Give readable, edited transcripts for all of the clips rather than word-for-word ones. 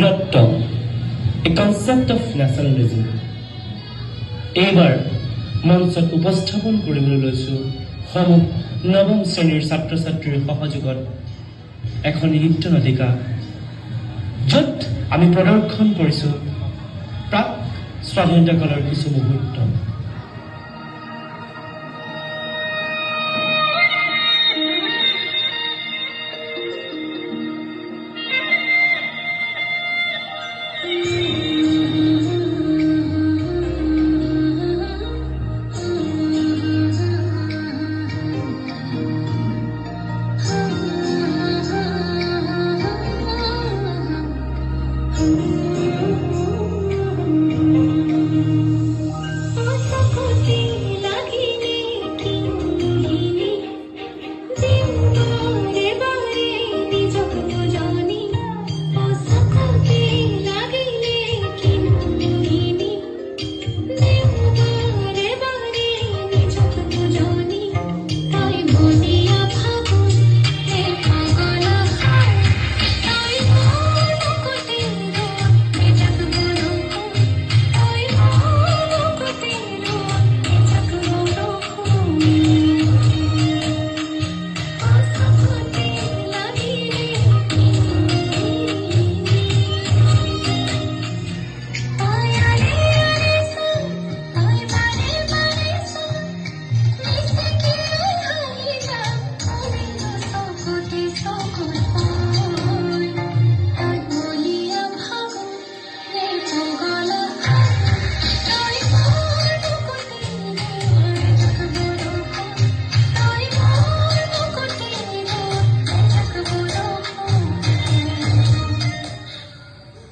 বীৰত্ব, এ concept of ন্যাশনেলিজম এইবাৰ মঞ্চত উপস্থাপন কৰিবলৈ লৈছোঁ সমূহ নৱম শ্ৰেণীৰ ছাত্ৰ ছাত্ৰীৰ সহযোগত এখন নৃত্য নাটিকা, য'ত আমি প্ৰদৰ্শন কৰিছোঁ প্ৰাক স্বাধীনতা কালৰ কিছু মুহূৰ্ত।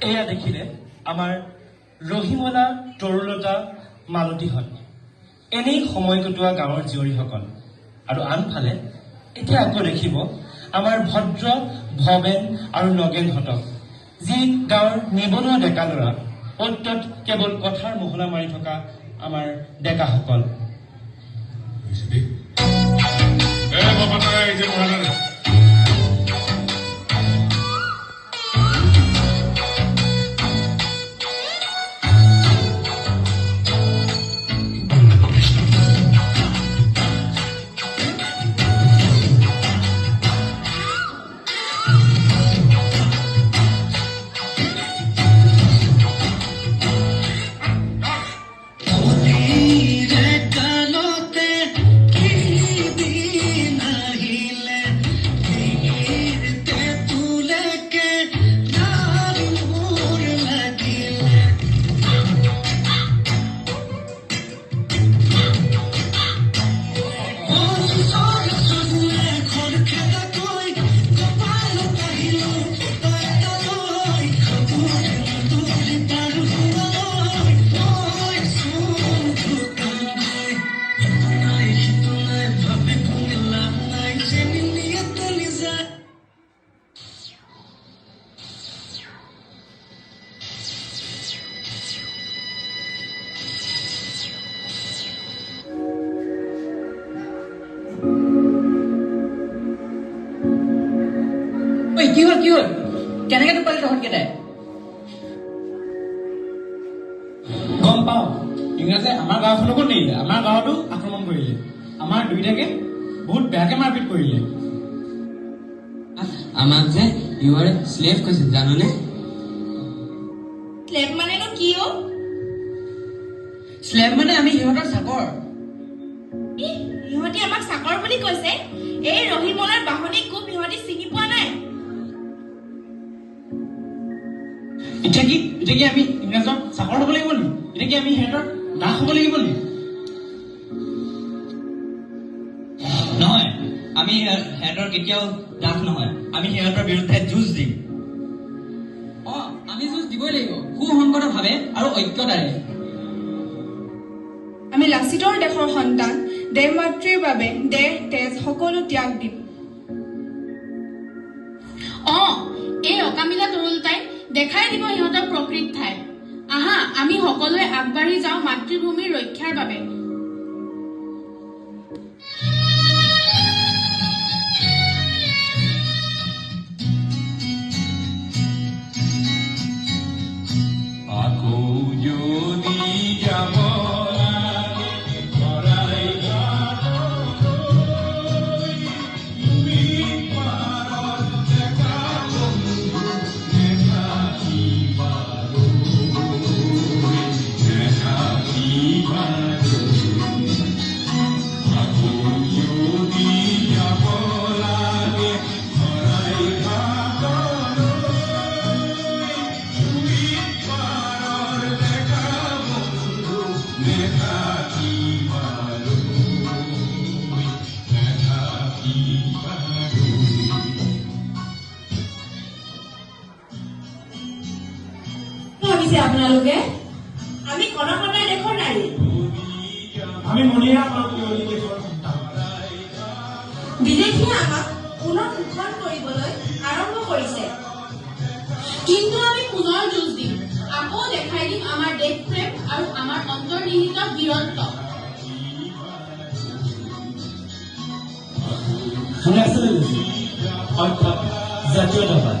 এয়া দেখিলে আমাৰ ৰহিমলা, তৰুলতা, মালতীহঁত এনেই সময় কটোৱা গাঁৱৰ জীয়ৰীসকল। আৰু আনফালে এতিয়া আকৌ দেখিব আমাৰ ভদ্ৰ, ভৱেন আৰু নগেনহঁতক, যি গাঁৱৰ নিবনুৱা ডেকা ল'ৰা, অত কেৱল কথাৰ মহলা মাৰি থকা আমাৰ ডেকাসকল। কি হল কেনেকে টোপালি তহঁতকেইটাই? গম পাওঁ, ইংৰাজে আমাৰ গাঁওখনকো নিলে, আমাৰ গাঁৱতো আক্ৰমণ কৰিলে, আমাৰ দুইটাকে বহুত বেয়াকে মাৰপিট কৰিলে। আমাক যে ইউ আৰ স্লেভ কৈছিল, জানোনে? স্লেভ মানেনো কি অ? স্লেভ মানে আমি সিহঁতৰ চাকৰ। সিহঁতি আমাক চাকৰ বুলি কৈছে? এই ৰহিমলাৰ বাহনী কোপ সিহঁতি চিনি পোৱা নাই? এতিয়া কি আমি ইংৰাজৰ চাকৰ হব লাগিব নেকি? এতিয়া কি আমি সিহঁতৰ দাস হব লাগিব নেকি? নহয়, আমি সিহঁতৰ কেতিয়াও দাস নহয়, আমি সিহঁতৰ বিৰুদ্ধে যুঁজ দিম। আমি যুঁজ দিবই লাগিব, সুসংগত ভাৱে আৰু ঐক্যতাৰে। আমি লাচিতৰ দেশৰ সন্তান, দেশ মাতৃৰ বাবে দেশ, তেজ সকলো ত্যাগ দিম। এই অকামিলা তৰুলতাই দেখাই দিব সিহঁতৰ প্ৰকৃত ঠাই। আহা, আমি সকলোৱে আগবাঢ়ি যাওঁ মাতৃভূমিৰ ৰক্ষাৰ বাবে। ভাবিছে আপোনালোকে? আমি কণকণাই দেশৰ নাৰী। আমি মণিৰাম আৰু পিয়লি দেশৰ সন্তান। বিদেশীয়ে আমাক পুনৰ শোষণ কৰিবলৈ আৰম্ভ কৰিছে, কিন্তু আমি পুনৰ যুঁজ দিম, আকৌ দেখাই দিম আমাৰ দেশ প্ৰেম আৰু আমাৰ অন্তৰ্নিহিত বীৰত্ব। নেশ্যনেলিজম অৰ্থাৎ জাতীয়তাবাদ।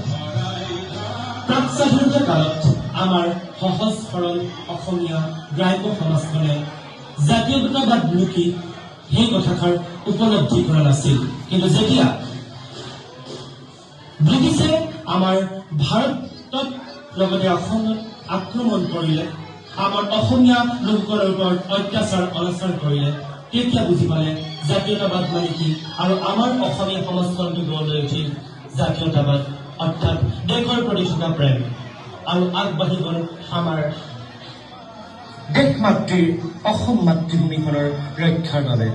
প্ৰাক স্বাধীনতা কালত আমাৰ সহজ সৰল অসমীয়া গ্ৰাম্য সমাজখনে জাতীয়তাবাদ কি সেই কথাষাৰ উপলব্ধি কৰা নাছিল। কিন্তু যেতিয়া ব্ৰিটিছে আমাৰ ভাৰতত লগতে অসমত আক্ৰমণ কৰিলে, আমাৰ অসমীয়া লোকসকলৰ ওপৰত অত্যাচাৰ অনাচাৰ কৰিলে, তেতিয়া বুজি পালে জাতীয়তাবাদ মানে কি, আৰু আমাৰ অসমীয়া সমাজখনটো গঢ়লৈ উঠিল জাতীয়তাবাদ অৰ্থাৎ দেশৰ প্ৰতি থকা প্ৰেম, আৰু আগবাঢ়ি গ'ল আমাৰ দেশ মাতৃৰ অসম মাতৃভূমিখনৰ ৰক্ষাৰ বাবে।